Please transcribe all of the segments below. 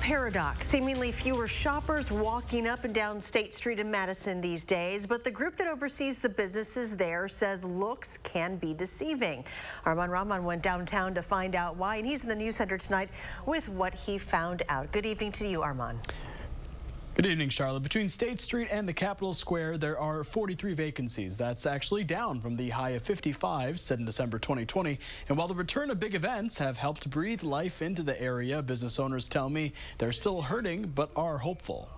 paradox. Seemingly fewer shoppers walking up and down State Street in Madison these days, but the group that oversees the businesses there says looks can be deceiving. Arman Rahman went downtown to find out why, and he's in the news center tonight with what he found out. Good evening to you, Arman. Good evening, Charlotte. Between State Street and the Capitol Square, there are 43 vacancies. That's actually down from the high of 55 set in December 2020. And while the return of big events have helped breathe life into the area, business owners tell me they're still hurting but are hopeful.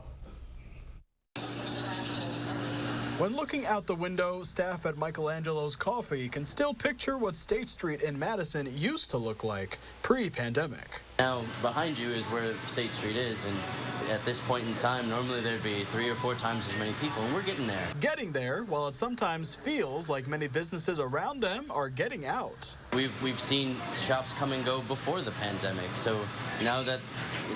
When looking out the window, staff at Michelangelo's Coffee can still picture what State Street in Madison used to look like pre-pandemic. Now, behind you is where State Street is, and at this point in time, normally there'd be 3 or 4 times as many people, and we're getting there. Getting there, while it sometimes feels like many businesses around them are getting out. We've seen shops come and go before the pandemic, so now that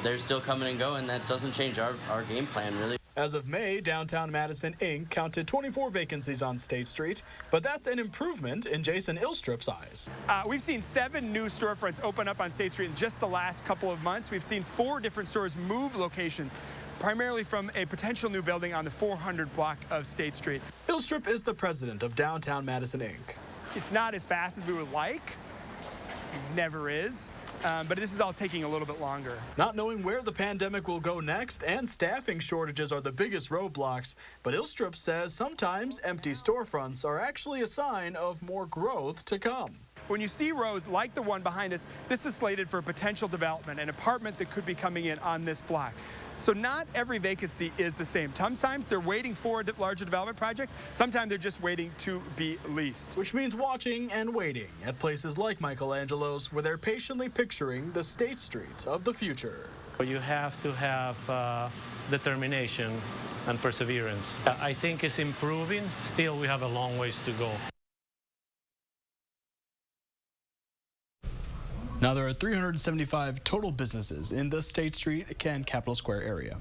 they're still coming and going, that doesn't change our game plan, really. As of May, Downtown Madison Inc. counted 24 vacancies on State Street, but that's an improvement in Jason Ilstrup's eyes. We've seen 7 new storefronts open up on State Street in just the last couple of months. We've seen 4 different stores move locations, primarily from a potential new building on the 400 block of State Street. Ilstrup is the president of Downtown Madison Inc. It's not as fast as we would like. It never is. But this is all taking a little bit longer. Not knowing where the pandemic will go next and staffing shortages are the biggest roadblocks, but Ilstrup says sometimes empty storefronts are actually a sign of more growth to come. When you see rows like the one behind us, this is slated for potential development, an apartment that could be coming in on this block. So not every vacancy is the same. Sometimes they're waiting for a larger development project. Sometimes they're just waiting to be leased. Which means watching and waiting at places like Michelangelo's, where they're patiently picturing the State Street of the future. You have to have determination and perseverance. I think it's improving. Still, we have a long ways to go. Now there are 375 total businesses in the State Street and Capitol Square area.